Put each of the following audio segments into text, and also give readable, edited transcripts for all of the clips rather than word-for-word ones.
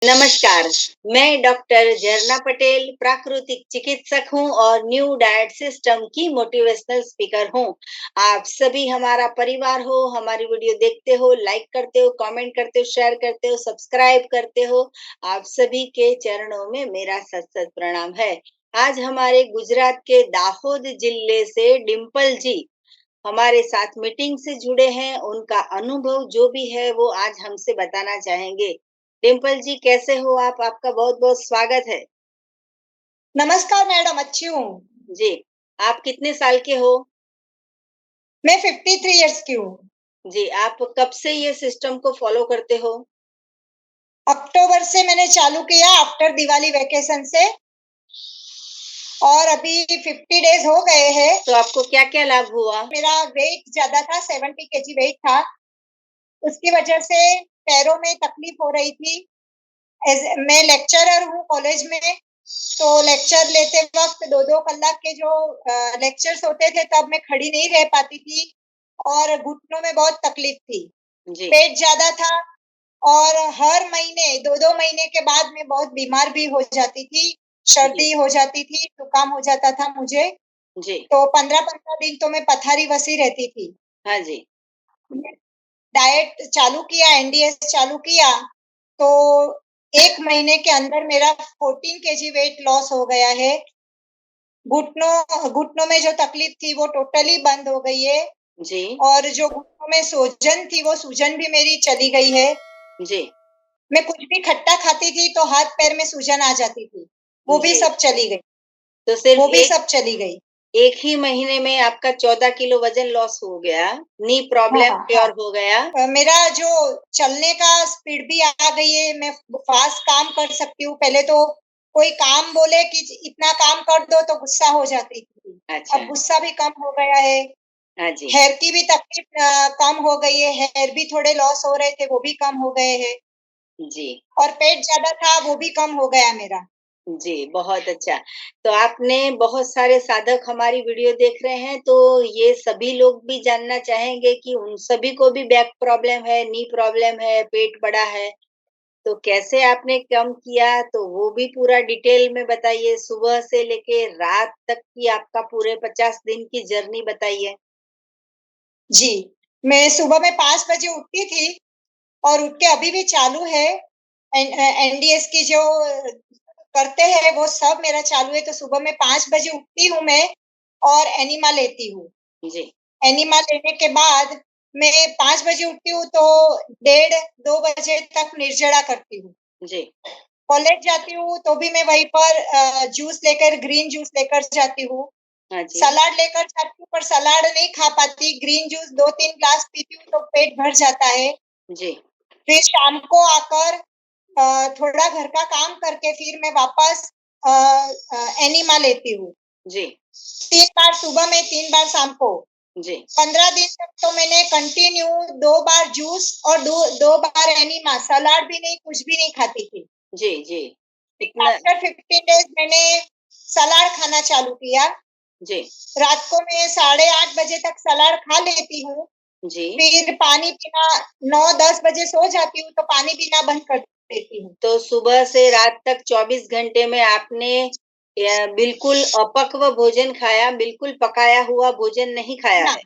नमस्कार, मैं डॉक्टर झरना पटेल प्राकृतिक चिकित्सक हूँ और न्यू डाइट सिस्टम की मोटिवेशनल स्पीकर हूँ। आप सभी हमारा परिवार हो, हमारी वीडियो देखते हो, लाइक करते हो, कमेंट करते हो, शेयर करते हो, सब्सक्राइब करते हो। आप सभी के चरणों में मेरा सत-सत प्रणाम है। आज हमारे गुजरात के दाहोद जिले से डिंपल जी हमारे साथ मीटिंग से जुड़े हैं। उनका अनुभव जो भी है वो आज हमसे बताना चाहेंगे। डिंपल जी कैसे हो आप? आपका बहुत-बहुत स्वागत है। नमस्कार मैडम, अच्छी हूँ। जी, आप कितने साल के हो? मैं 53 इयर्स की हूँ। जी, आप कब से ये सिस्टम को फॉलो करते हो? अक्टूबर से मैंने चालू किया आफ्टर दिवाली वैकेशन से और अभी 50 डेज हो गए हैं। तो आपको क्या-क्या लाभ हुआ? मेरा वेट ज़्यादा था, 70 केजी वेट था। उसकी वजह से पैरों में तकलीफ हो रही थी। मैं लेक्चरर हूँ कॉलेज में, तो लेक्चर लेते वक़्त 2-2 कलाक के जो लेक्चर्स होते थे तब मैं खड़ी नहीं रह पाती थी और घुटनों में बहुत तकलीफ थी। जी, पेट ज़्यादा था और हर महीने 2-2 महीने के बाद मैं बहुत बीमार भी हो जाती थी, जी, सर्दी हो जाती थी, जुकाम हो जाता था मुझे, जी। तो 15-15 दिन तो मैं पथारी बसी रहती थी। हाँ जी, डाइट चालू किया, एनडीएस चालू किया, तो 1 महीने के अंदर मेरा 14 केजी वेट लॉस हो गया है। घुटनों में जो तकलीफ थी वो टोटली बंद हो गई है जी, और जो घुटनों में सूजन थी, वो सूजन भी मेरी चली गई है। जी, मैं कुछ भी खट्टा खाती थी तो हाथ-पैर में सूजन आ जाती थी, वो भी जी। सब चली गई, तो सिर्फ वो भी एक सब चली गई। एक ही महीने में आपका 14 किलो वज़न लॉस हो गया, नी हाँ, प्रॉब्लम हाँ। क्योर हो गया। मेरा जो चलने का स्पीड भी आ गई है, मैं फास्ट काम कर सकती हूँ। पहले तो कोई काम बोले कि इतना काम कर दो तो गुस्सा हो जाती थी। अच्छा, अब गुस्सा भी कम हो गया है। हाँ जी, हेयर की भी तकलीफ कम हो गई है, हेयर भी थोड़े लॉस हो रहे थे, वो भी कम हो गए हैं जी। और पेट ज़्यादा था, वो भी कम हो गया मेरा। जी, बहुत अच्छा। तो आपने बहुत सारे साधक हमारी वीडियो देख रहे हैं, तो ये सभी लोग भी जानना चाहेंगे कि उन सभी को भी बैक प्रॉब्लम है, नी प्रॉब्लम है, पेट बड़ा है, तो कैसे आपने कम किया? तो वो भी पूरा डिटेल में बताइए। सुबह से लेके रात तक की आपका पूरे 50 दिन की जर्नी बताइए। जी, मैं सुबह में 5 बजे उठती थी और उठ के अभी भी चालू है। एनडीएस की जो करते हैं वो सब मेरा चालू है, तो सुबह में 5 बजे उठती हूँ मैं और एनिमा लेती हूँ। जी, एनिमा लेने के बाद मैं 5 बजे उठती हूँ तो डेढ़ 2 बजे तक निर्जला करती हूँ। जी। कॉलेज जाती हूँ तो भी मैं वहीं पर जूस लेकर ग्रीन जूस लेकर जाती हूँ। हाँ जी, सलाद लेकर जाती हूँ पर सलाद नहीं खा पाती, ग्रीन जूस 2-3 ग्लास पीती हूँ तो पेट भर जाता है। जी, फिर शाम को आकर थोड़ा घर का काम करके फिर मैं वापस एनिमा लेती हूँ। जी, 3 बार सुबह में, 3 बार शाम को। जी, 15 दिन तक तो मैंने कंटिन्यू 2 बार जूस और 2 बार एनिमा, सलाद भी नहीं, कुछ भी नहीं खाती थी। जी, जी। फिर इतना आफ्टर 15 डेज़ मैंने सलाद खाना चालू किया। जी, रात को मैं 8:30 बजे तक सलाद खा लेती हूँ। जी। फिर पानी पीना 9-10 बजे सो जाती हूँ, तो पानी पीना बंद कर देती हूँ। तो सुबह से रात तक 24 घंटे में आपने बिल्कुल अपक्व भोजन खाया, बिल्कुल पकाया हुआ भोजन नहीं खाया ना, है।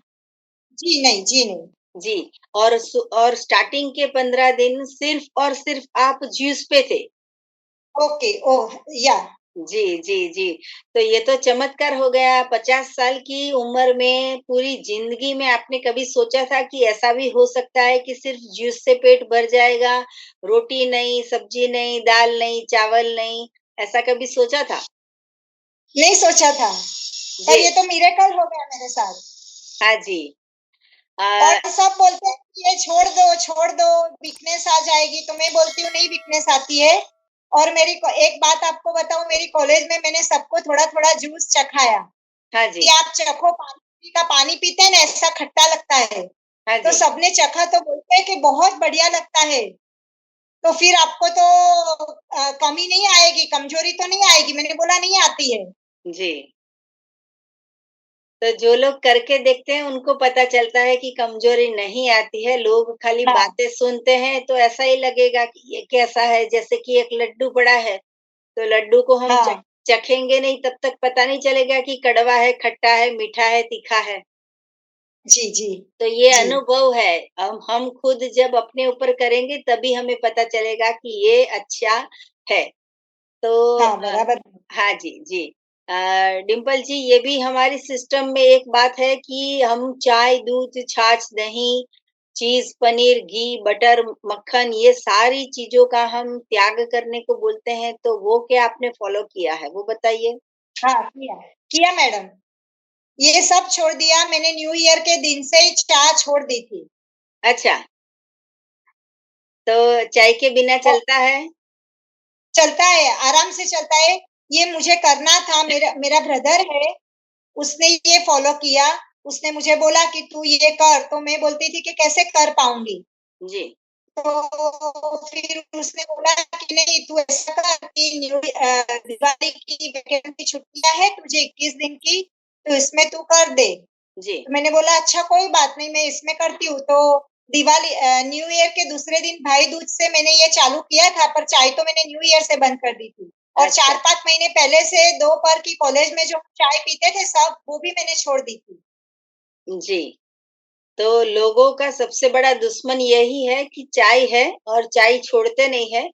जी नहीं, जी नहीं। जी, और स्टार्टिंग के 15 दिन सिर्फ़ और सिर्फ़ आप जूस पे थे। ओके, ओह! या जी, जी, जी। तो ये तो चमत्कार हो गया। 50 साल की उम्र में पूरी ज़िंदगी में आपने कभी सोचा था कि ऐसा भी हो सकता है कि सिर्फ़ जूस से पेट भर जाएगा, रोटी नहीं, सब्ज़ी नहीं, दाल नहीं, चावल नहीं, ऐसा कभी सोचा था? नहीं सोचा था, पर जी, ये तो मिरेकल हो गया मेरे साथ। हाँ जी। अ, और सब बोलते हैं कि ये छोड़ दो, वीकनेस आ जाएगी, तो मैं बोलती हूँ नहीं वीकनेस आती है। और मेरी को एक बात आपको बताऊँ, मेरी कॉलेज में मैंने सबको थोड़ा-थोड़ा जूस चखाया, हाँ कि जी, आप चखो, पानी का पानी पीते हैं ना ऐसा खट्टा लगता है। हाँ तो जी। सबने चखा तो बोलते हैं कि बहुत बढ़िया लगता है। तो फिर आपको तो कमी नहीं आएगी, कमज़ोरी तो नहीं आएगी? मैंने बोला नहीं आती है। जी। तो जो लोग करके देखते हैं उनको पता चलता है कि कमजोरी नहीं आती है। लोग खाली हाँ, बातें सुनते हैं तो ऐसा ही लगेगा कि ये कैसा है, जैसे कि एक लड्डू पड़ा है, तो लड्डू को हम हाँ। चखेंगे नहीं तब तक पता नहीं चलेगा कि कड़वा है, खट्टा है, मीठा है, तीखा है। जी, जी। तो ये जी। अनुभव है। हम खुद जब अपने ऊपर करेंगे तभी हमें पता चलेगा कि ये अच्छा है। तो हाँ, बराबर। हाँ जी, जी। डिम्पल जी, ये भी हमारी सिस्टम में एक बात है कि हम चाय, दूध, छाछ, दही, चीज़, पनीर, घी, बटर, मक्खन, ये सारी चीज़ों का हम त्याग करने को बोलते हैं, तो वो क्या आपने फ़ॉलो किया है? वो बताइए? हाँ, किया। किया मैडम। ये सब छोड़ दिया मैंने न्यू ईयर के दिन से ही चाय छोड़ दी थी। अच्छा, तो चाय के बिना औ चलता है? चलता है, आराम से चलता है। ये मुझे करना था, मेरा मेरा ब्रदर है, उसने ये फ़ॉलो किया। उसने मुझे बोला कि तू ये कर, तो मैं बोलती थी कि कैसे कर पाऊँगी? जी, तो फिर उसने बोला कि नहीं तू ऐसा कर कि दिवाली की वेकेशन की छुट्टियाँ हैं तुझे 21 दिन की, तो इसमें तू कर दे। जी। तो मैंने बोला अच्छा कोई बात नहीं मैं इसमें करती हूँ। तो न्यू ईयर के दूसरे दिन भाई दूज से मैंने ये चालू किया था, पर चाय तो मैंने न्यू ईयर से बंद कर दी थी। और अच्छा, 4-5 महीने पहले से दोपहर की कॉलेज में जो चाय पीते थे सब, वो भी मैंने छोड़ दी थी। जी। तो लोगों का सबसे बड़ा दुश्मन यही है कि चाय है और चाय छोड़ते नहीं है।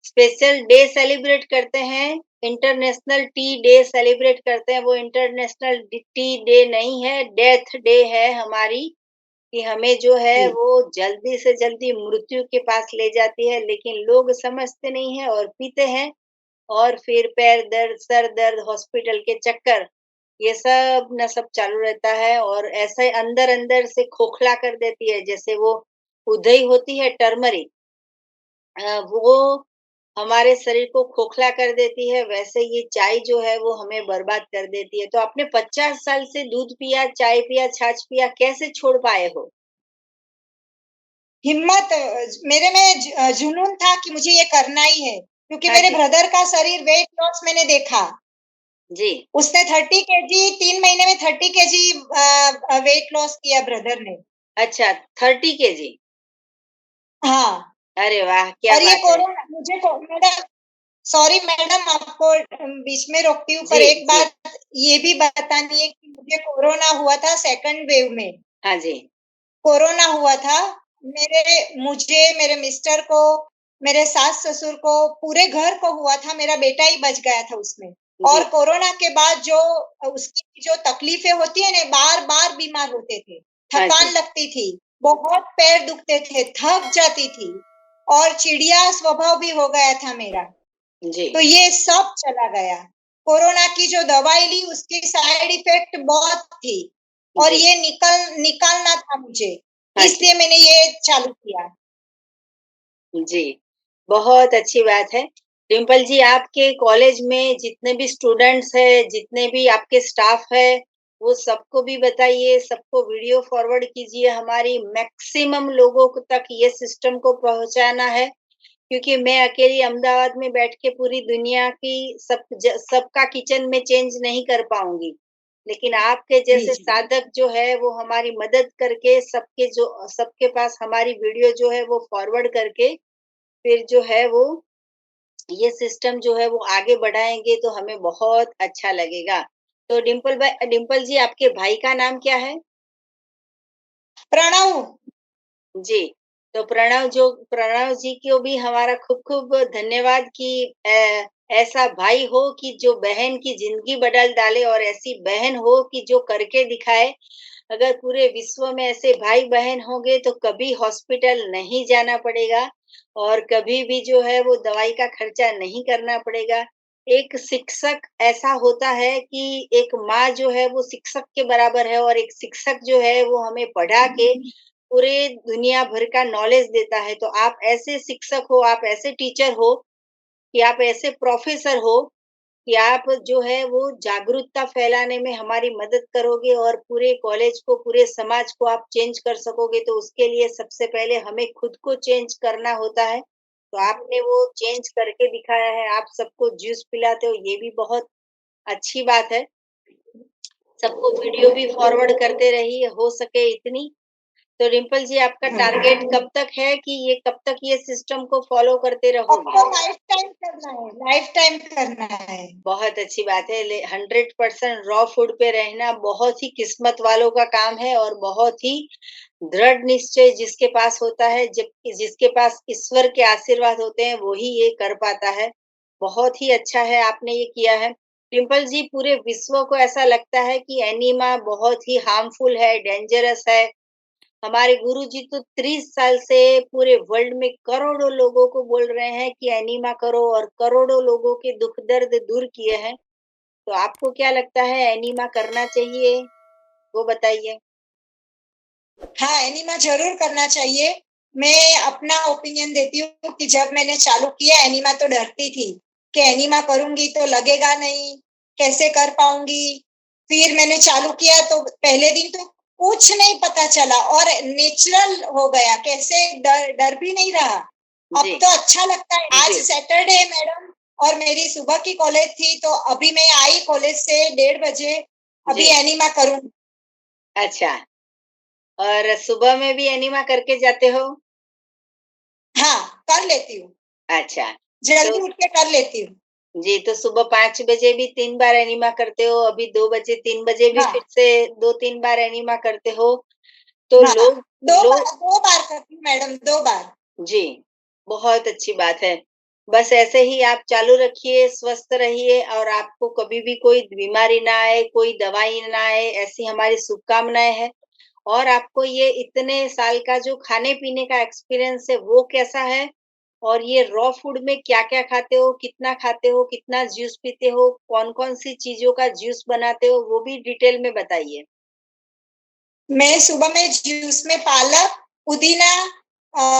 स्पेशल डे सेलिब्रेट करते हैं, इंटरनेशनल टी डे सेलिब्रेट करते हैं, वो इंटरनेशनल टी डे नहीं है, डेथ डे है हमारी, कि हमें जो है जी, वो जल्दी से जल्दी मृत्यु के पास ले जाती है, लेकिन लोग समझते नहीं हैं और पीते हैं और फिर पैर दर्द, सर दर्द, हॉस्पिटल के चक्कर, ये सब न सब चालू रहता है और ऐसे अंदर-अंदर से खोखला कर देती है, जैसे वो उधई होती है टर्मरिक, वो हमारे शरीर को खोखला कर देती है, वैसे ये चाय जो है वो हमें बर्बाद कर देती है। तो आपने 50 साल से दूध पिया, चाय पिया, छाछ पिया, कैसे छोड़ पाए हो? हिम्मत मेरे में जुनून था कि मुझे ये करना ही है, क्योंकि हाँ मेरे जी, ब्रदर का शरीर वेट लॉस मैंने देखा। जी। उसने 30 केजी 3 महीने में 30 केजी वेट लॉस किया ब्रदर ने। अच्छा, 30 केजी। हाँ, अरे वाह! क्या और ये बात है। कोरोना मुझे को मैडम सॉरी मैडम आपको बीच में रोकती हूँ, पर जी, एक जी। बात ये भी बतानी है कि मुझे कोरोना हुआ था सेकंड वेव में। हाँ जी, कोरोना हुआ था, मेरे मिस्टर को, मेरे सास-ससुर को, पूरे घर को हुआ था, मेरा बेटा ही बच गया था उसमें। जी। और कोरोना के बाद जो उसकी जो तकलीफ़ें होती है ना, बार-बार बीमार होते थे, हाँ थकान जी, लगती थी, बहुत पैर दुखते थे, थक जाती थी और चिड़िया स्वभाव भी हो गया था मेरा। जी। तो ये सब चला गया। कोरोना की जो दवाई ली उसकी साइड इफ़ेक्ट बहुत थी और जी, ये निकालना था मुझे, हाँ जी, इसलिए मैंने ये चालू किया। जी। बहुत अच्छी बात है। डिम्पल जी, आपके कॉलेज में जितने भी स्टूडेंट्स हैं, जितने भी आपके स्टाफ है, वो सबको भी बताइए, सबको वीडियो फॉरवर्ड कीजिए, हमारी मैक्सिमम लोगों को तक ये सिस्टम को पहुँचाना है। क्योंकि मैं अकेली अहमदाबाद में बैठ के पूरी दुनिया की सबका किचन में चेंज नहीं कर पाऊँगी। लेकिन आपके जी, जैसे जी। साधक जो है वो हमारी मदद करके सबके पास हमारी वीडियो जो है वो फॉरवर्ड करके फिर जो है वो ये सिस्टम जो है वो आगे बढ़ाएँगे तो हमें बहुत अच्छा लगेगा। तो डिम्पल जी, आपके भाई का नाम क्या है? प्रणव जी, तो प्रणव जी को भी हमारा खूब-खूब धन्यवाद कि ऐसा भाई हो कि जो बहन की ज़िंदगी बदल डाले और ऐसी बहन हो कि जो करके दिखाए। अगर पूरे विश्व में ऐसे भाई-बहन होंगे तो कभी हॉस्पिटल नहीं जाना पड़ेगा और कभी भी जो है वो दवाई का खर्चा नहीं करना पड़ेगा। एक शिक्षक ऐसा होता है कि एक माँ जो है वो शिक्षक के बराबर है और एक शिक्षक जो है वो हमें पढ़ा के पूरे दुनिया भर का नॉलेज देता है। तो आप ऐसे शिक्षक हो, आप ऐसे टीचर हो कि आप ऐसे प्रोफ़ेसर हो कि आप जो है वो जागरूकता फैलाने में हमारी मदद करोगे और पूरे कॉलेज को, पूरे समाज को आप चेंज कर सकोगे। तो उसके लिए सबसे पहले हमें खुद को चेंज करना होता है। तो आपने वो चेंज करके दिखाया है, आप सबको जूस पिलाते हो, ये भी बहुत अच्छी बात है। सबको वीडियो भी फॉरवर्ड करते रहिए, हो सके इतनी। तो डिम्पल जी आपका टारगेट कब तक है कि ये कब तक ये सिस्टम को फॉलो करते अब रहोगे? तो लाइफ टाइम करना है, लाइफ टाइम करना है। बहुत अच्छी बात है। 100% रॉ फूड पे रहना बहुत ही किस्मत वालों का काम है और बहुत ही दृढ़ निश्चय जिसके पास होता है, जब जिसके पास ईश्वर के आशीर्वाद होते हैं, वो ही ये कर पाता है। बहुत ही अच्छा है आपने ये किया है। डिम्पल जी, पूरे विश्व को ऐसा लगता है कि एनीमा बहुत ही हार्मफुल है, डेंजरस है। हमारे गुरुजी तो 30 साल से पूरे वर्ल्ड में करोड़ों लोगों को बोल रहे हैं कि एनीमा करो और करोड़ों लोगों के दुख दर्द दूर किए हैं। तो आपको क्या लगता है, एनीमा करना चाहिए? वो बताइए। हाँ, एनिमा ज़रूर करना चाहिए। मैं अपना ओपिनियन देती हूँ कि जब मैंने चालू किया एनिमा तो डरती थी, कि एनिमा करूँगी तो लगेगा नहीं, कैसे कर पाऊँगी? फिर मैंने चालू किया तो पहले दिन तो कुछ नहीं पता चला और नेचुरल हो गया, कैसे डर डर भी नहीं रहा। अब जी, तो अच्छा लगता है। आज जी, सैटरडे है मैडम और मेरी सुबह की कॉलेज थी, तो अभी मैं आई कॉलेज से 1:30 बजे, जी। अभी एनिमा करूँगी। अच्छा, और सुबह में भी एनीमा करके जाते हो? हाँ, कर लेती हूँ। अच्छा, तो जल्दी उठ के कर लेती हूँ। जी, तो सुबह 5 बजे भी 3 बार एनीमा करते हो, अभी 2 बजे 3 बजे भी हाँ, फिर से 2-3 बार एनीमा करते हो। तो हाँ। लोग 2 बार करती हूँ मैडम, 2 बार। जी, बहुत अच्छी बात है। बस ऐसे ही आप चालू रखिए, स्वस्थ रहिए और आपको कभी भी कोई बीमारी ना आए, कोई दवाई ना आए, ऐसी हमारी शुभकामनाएँ हैं। और आपको ये इतने साल का जो खाने-पीने का एक्सपीरियंस है, वो कैसा है? और ये रॉ फूड में क्या-क्या खाते हो, कितना जूस पीते हो, कौन-कौन सी चीज़ों का जूस बनाते हो, वो भी डिटेल में बताइए? मैं सुबह में जूस में पालक, पुदीना,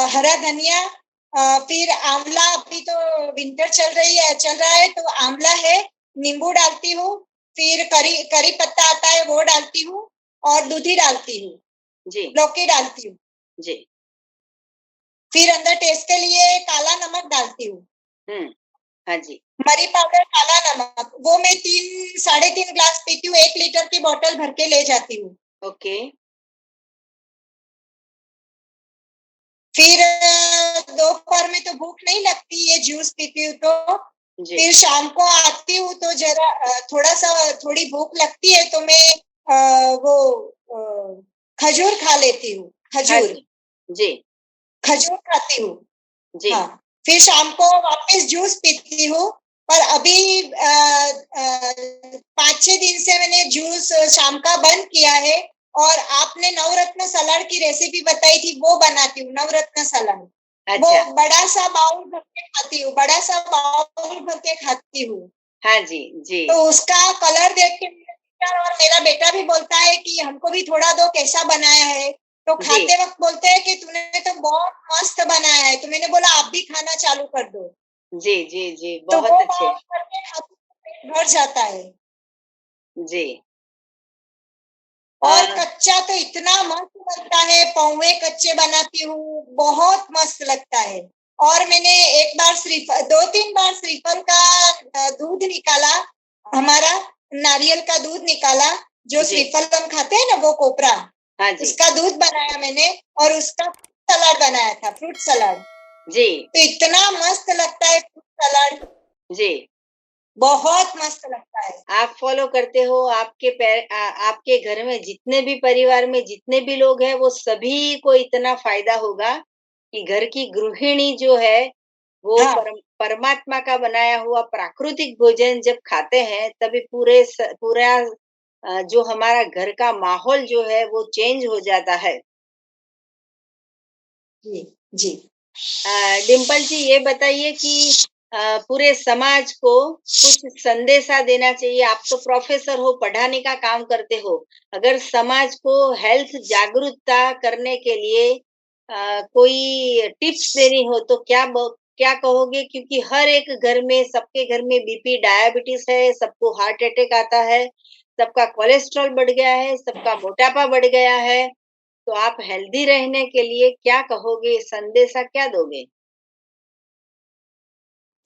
हरा धनिया, फिर आंवला, अभी तो विंटर चल रहा है तो आंवला है, नींबू डालती हूँ, फिर करी करी पत्ता आता है वो डालती हूँ और दूधी डालती हूँ, जी, लौकी डालती हूँ। जी। फिर अंदर टेस्ट के लिए काला नमक डालती हूँ। हुँ, हाँ जी, मरी पाउडर, काला नमक, वो मैं 3 साढ़े 3 ग्लास पीती हूँ, 1 लीटर की बॉटल भर के ले जाती हूँ। ओके। फिर दोपहर में तो भूख नहीं लगती, ये जूस पीती हूँ तो। जी, फिर शाम को आती हूँ तो जरा थोड़ी भूख लगती है तो मैं वो खजूर खा लेती हूँ, हाँ खजूर, जी, जी, खजूर खाती हूँ। जी, हाँ, फिर शाम को वापस जूस पीती हूँ। पर अभी 5-6 दिन से मैंने जूस शाम का बंद किया है और आपने नवरत्न सलाद की रेसिपी बताई थी, वो बनाती हूँ, नवरत्न सलाद। वो अच्छा। बड़ा सा बाउल भर के खाती हूँ। हाँ जी, जी। तो उसका कलर देख के मेरा सिस्टर और मेरा बेटा भी बोलता है कि हमको भी थोड़ा दो, कैसा बनाया है? तो जी, खाते वक्त बोलते हैं कि तूने तो बहुत मस्त बनाया है। तो मैंने बोला आप भी खाना चालू कर दो। जी, जी, जी, तो बहुत वो अच्छे। बाउल करके खाती हूँ, पेट भर जाता है। जी। और अ, कच्चा तो इतना मस्त लगता है, पौवे कच्चे बनाती हूँ, बहुत मस्त लगता है। और मैंने एक बार श्रीफल, 2-3 बार श्रीफल का दूध निकाला, हमारा नारियल का दूध निकाला, जो जी, श्रीफल हम खाते हैं ना, वो कोपरा, हाँ जी, उसका दूध बनाया मैंने और उसका सलाद बनाया था, फ्रूट सलाद। जी, तो इतना मस्त लगता है फ्रूट सलाद, जी। बहुत मस्त लगता है। आप फ़ॉलो करते हो, आपके घर में जितने भी परिवार में जितने भी लोग हैं, वो सभी को इतना फ़ायदा होगा कि घर की गृहिणी जो है, वो हाँ, परमात्मा का बनाया हुआ प्राकृतिक भोजन जब खाते हैं, तभी पूरा जो हमारा घर का माहौल जो है, वो चेंज हो जाता है। जी, जी। डिम्पल जी ये बताइए कि पूरे समाज को कुछ संदेशा देना चाहिए। आप तो प्रोफेसर हो, पढ़ाने का काम करते हो। अगर समाज को हेल्थ जागरूकता करने के लिए कोई टिप्स देनी हो तो क्या कहोगे? क्योंकि हर एक घर में, सबके घर में बीपी, डायबिटीज है, सबको हार्ट अटैक आता है, सबका कोलेस्ट्रॉल बढ़ गया है, सबका मोटापा बढ़ गया है। तो आप हेल्दी रहने के लिए क्या कहोगे? संदेशा क्या दोगे?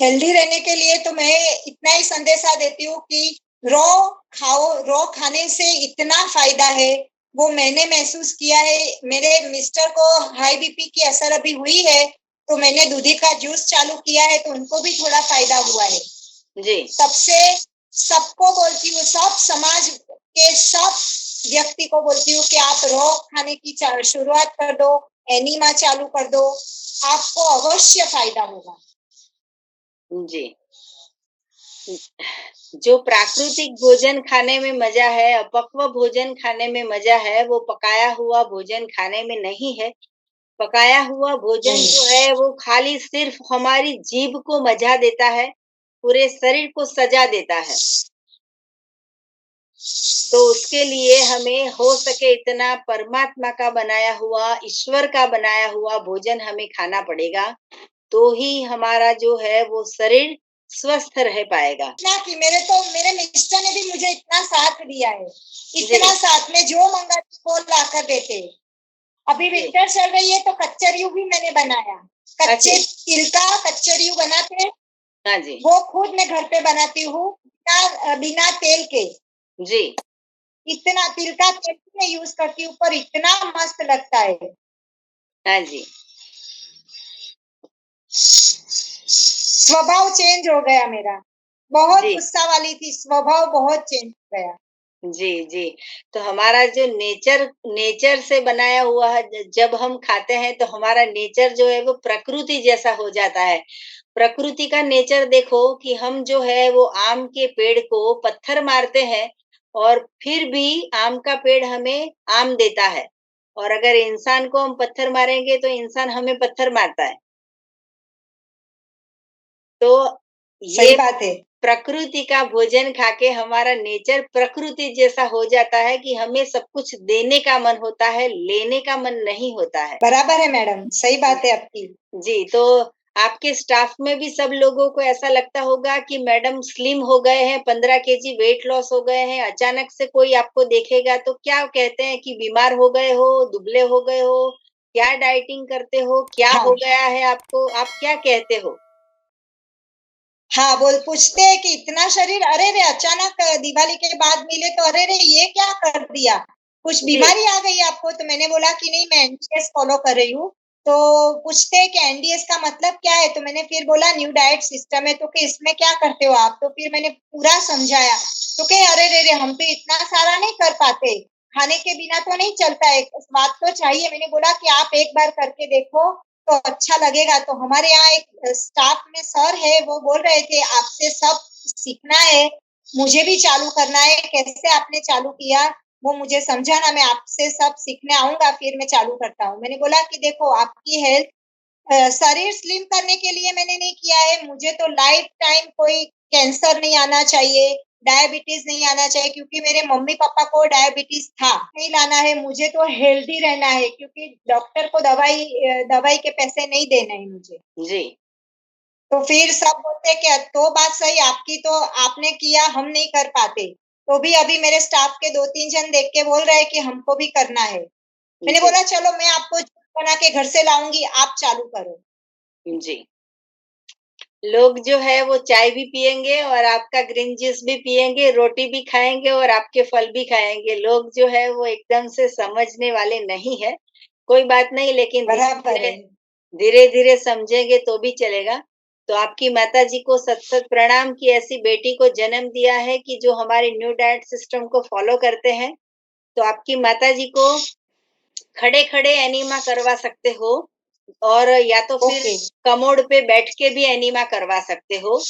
हेल्दी रहने के लिए तो मैं इतना ही संदेशा देती हूँ कि रॉ खाने से इतना फायदा है, वो मैंने महसूस किया है। मेरे मिस्टर को हाई बीपी की असर अभी हुई है, तो मैंने दूधी का जूस चालू किया है, तो उनको भी थोड़ा फायदा हुआ है जी। सबसे सबको बोलती हूँ, सब समाज के सब व्यक्ति को बोलती हूँ कि आप रॉ खाने की शुरुआत कर दो, एनीमा चालू कर दो, आपको अवश्य फायदा होगा। जी। जो प्राकृतिक भोजन खाने में मजा है, अपक्व भोजन खाने में मजा है, वो पकाया हुआ भोजन खाने में नहीं है। पकाया हुआ भोजन जो है वो खाली सिर्फ हमारी जीभ को मजा देता है, पूरे शरीर को सजा देता है। तो उसके लिए हमें हो सके इतना परमात्मा का बनाया हुआ, ईश्वर का बनाया हुआ भोजन हमें खाना पड़ेगा, तो ही हमारा जो है वो शरीर स्वस्थ रह पाएगा। इतना कि मेरे मिस्टर ने भी मुझे इतना साथ दिया है, इतना साथ में जो मंगा वो ला कर देते। अभी विंटर चल रही है तो कच्चरियू भी मैंने बनाया, कच्चे तिल का कच्चरियू बनाते हैं, हाँ जी, वो खुद मैं घर पे बनाती हूँ, बिना तेल के। जी। इतना तिल का तेल मैं यूज करती हूँ, पर इतना मस्त लगता है। हाँ जी। स्वभाव चेंज हो गया मेरा, बहुत जी। गुस्सा वाली थी, स्वभाव बहुत चेंज हो गया। जी, जी। तो हमारा जो नेचर से बनाया हुआ है, जब हम खाते हैं तो हमारा नेचर जो है वो प्रकृति जैसा हो जाता है। प्रकृति का नेचर देखो कि हम जो है वो आम के पेड़ को पत्थर मारते हैं और फिर भी आम का पेड़ हमें आम देता है। और अगर इंसान को हम पत्थर मारेंगे तो इंसान हमें पत्थर मारता है। तो सही ये बात है, प्रकृति का भोजन खाके हमारा नेचर प्रकृति जैसा हो जाता है कि हमें सब कुछ देने का मन होता है, लेने का मन नहीं होता है। बराबर है मैडम, सही बात है आपकी। जी, तो आपके स्टाफ में भी सब लोगों को ऐसा लगता होगा कि मैडम स्लिम हो गए हैं, 15 केजी वेट लॉस हो गए हैं। अचानक से कोई आपको देखेगा तो क्या कहते हैं कि बीमार हो गए हो, दुबले हो गए हो, क्या डाइटिंग करते हो, क्या हाँ हो गया है आपको? आप क्या कहते हो? हाँ, बोल पूछते हैं कि इतना शरीर, अरे रे अचानक दिवाली के बाद मिले तो अरे रे ये क्या कर दिया, कुछ जी, बीमारी आ गई आपको? तो मैंने बोला कि नहीं, मैं एनडीएस फॉलो कर रही हूँ। तो पूछते हैं कि एनडीएस का मतलब क्या है? तो मैंने फिर बोला न्यू डाइट सिस्टम है। तो कि इसमें क्या करते हो आप? तो फिर मैंने पूरा समझाया। तो कहे अरे रे रे, हम तो इतना सारा नहीं कर पाते, खाने के बिना तो नहीं चलता है, स्वाद तो चाहिए। मैंने बोला कि आप एक बार करके देखो तो अच्छा लगेगा। तो हमारे यहाँ एक स्टाफ में सर है, वो बोल रहे थे आपसे सब सीखना है, मुझे भी चालू करना है, कैसे आपने चालू किया वो मुझे समझाना, मैं आपसे सब सीखने आऊंगा, फिर मैं चालू करता हूँ। मैंने बोला कि देखो आपकी हेल्थ, शरीर स्लिम करने के लिए मैंने नहीं किया है, मुझे तो लाइफ टाइम कोई कैंसर नहीं आना चाहिए, डायबिटीज नहीं आना चाहिए, क्योंकि मेरे मम्मी पापा को डायबिटीज था, नहीं लाना है, मुझे तो हेल्दी रहना है, क्योंकि डॉक्टर को दवाई के पैसे नहीं देने हैं मुझे। जी। तो फिर सब बोलते हैं कि तो बात सही आपकी, तो आपने किया, हम नहीं कर पाते। तो भी अभी मेरे स्टाफ के 2-3 जन देख के बोल रहे हैं कि हमको भी करना है। मैंने जी, बोला चलो मैं आपको बना के घर से लाऊंगी, आप चालू करो। जी। लोग जो है वो चाय भी पिएँगे और आपका ग्रीन जूस भी पिएँगे, रोटी भी खाएँगे और आपके फल भी खाएँगे। लोग जो है वो एकदम से समझने वाले नहीं है। कोई बात नहीं, लेकिन बराबर धीरे-धीरे है। धीरे-धीरे समझेंगे तो भी चलेगा। तो आपकी माताजी को सत-सत प्रणाम कि ऐसी बेटी को जन्म दिया है कि जो हमारे न्यू डाइट सिस्टम को फ़ॉलो करते हैं। तो आपकी माताजी को खड़े-खड़े एनीमा करवा सकते हो और या तो फिर ओके। कमोड पे बैठ के भी एनीमा करवा सकते हो।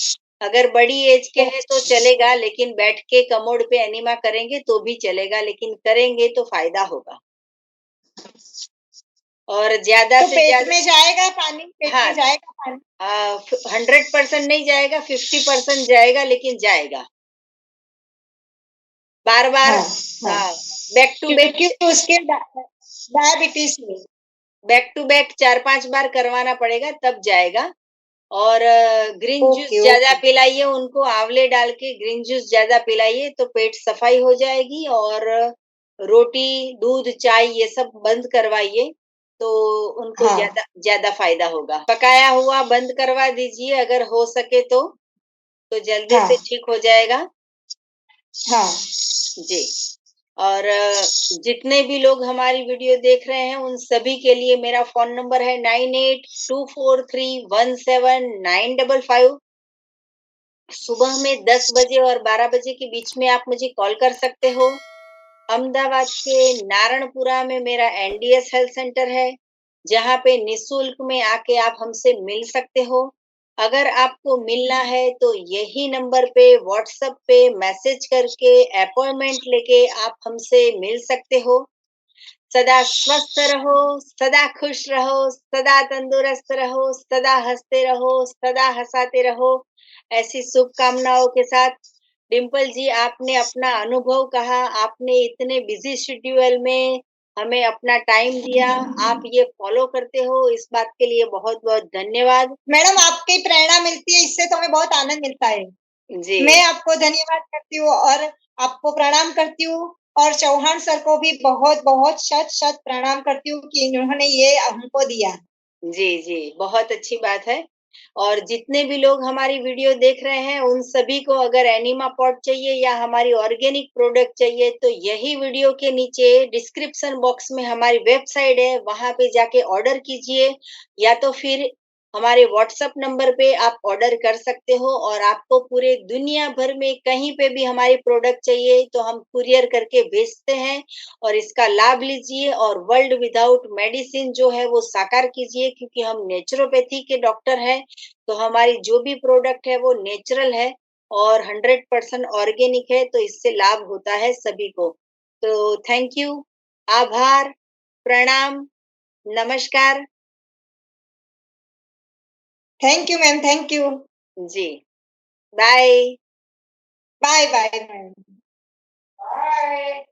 अगर बड़ी एज के हैं तो चलेगा, लेकिन बैठ के कमोड पे एनीमा करेंगे तो भी चलेगा, लेकिन करेंगे तो फ़ायदा होगा। और ज़्यादा तो से पेट ज़्यादा में जाएगा पानी, पेट हाँ, में जाएगा पानी। 100% नहीं जाएगा, 50% जाएगा, लेकिन जाएगा। बार-बार हाँ हाँ, हाँ, बैक टू बैक क्योंकि उसके डायबिटीज में। बैक टू बैक 4-5 बार करवाना पड़ेगा तब जाएगा। और ग्रीन जूस ओके ज़्यादा ओके। पिलाइए उनको, आँवले डाल के ग्रीन जूस ज़्यादा पिलाइए तो पेट सफाई हो जाएगी। और रोटी, दूध, चाय ये सब बंद करवाइए, तो उनको हाँ ज़्यादा ज़्यादा फ़ायदा होगा। पकाया हुआ बंद करवा दीजिए अगर हो सके तो जल्दी से हाँ ठीक हो जाएगा। हाँ। जी। और जितने भी लोग हमारी वीडियो देख रहे हैं, उन सभी के लिए मेरा फ़ोन नंबर है 9824317955। सुबह में 10 बजे और 12 बजे के बीच में आप मुझे कॉल कर सकते हो। अहमदाबाद के नारणपुरा में मेरा एनडीएस हेल्थ सेंटर है, जहाँ पे निःशुल्क में आके आप हमसे मिल सकते हो। अगर आपको मिलना है तो यही नंबर पे व्हाट्सएप पे मैसेज करके अपॉइंटमेंट लेके आप हमसे मिल सकते हो। सदा स्वस्थ रहो, सदा खुश रहो, सदा तंदुरुस्त रहो, सदा हँसते रहो, सदा हँसाते रहो। ऐसी शुभकामनाओं के साथ डिम्पल जी, आपने अपना अनुभव कहा, आपने इतने बिज़ी शेड्यूल में हमें अपना टाइम दिया, आप ये फ़ॉलो करते हो, इस बात के लिए बहुत-बहुत धन्यवाद। मैडम आपकी प्रेरणा मिलती है, इससे तो हमें बहुत आनंद मिलता है। जी, मैं आपको धन्यवाद करती हूँ और आपको प्रणाम करती हूँ और चौहान सर को भी बहुत-बहुत शत-शत प्रणाम करती हूँ कि इन्होंने ये हमको दिया। जी, बहुत अच्छी बात है। और जितने भी लोग हमारी वीडियो देख रहे हैं, उन सभी को अगर एनिमा पॉट चाहिए या हमारी ऑर्गेनिक प्रोडक्ट चाहिए, तो यही वीडियो के नीचे डिस्क्रिप्शन बॉक्स में हमारी वेबसाइट है, वहाँ पे जाके ऑर्डर कीजिए, या तो फिर हमारे व्हाट्सएप नंबर पे आप ऑर्डर कर सकते हो, और आपको पूरे दुनिया भर में कहीं पे भी हमारी प्रोडक्ट चाहिए, तो हम कुरियर करके भेजते हैं। और इसका लाभ लीजिए और वर्ल्ड विदाउट मेडिसिन जो है वो साकार कीजिए, क्योंकि हम नेचुरोपैथी के डॉक्टर हैं। तो हमारी जो भी प्रोडक्ट है वो नेचुरल है और 100% ऑर्गेनिक है, तो इससे लाभ होता है सभी को। तो थैंक यू, आभार, प्रणाम, नमस्कार। Thank you ma'am, thank you. जी, bye. Bye bye ma'am. Bye.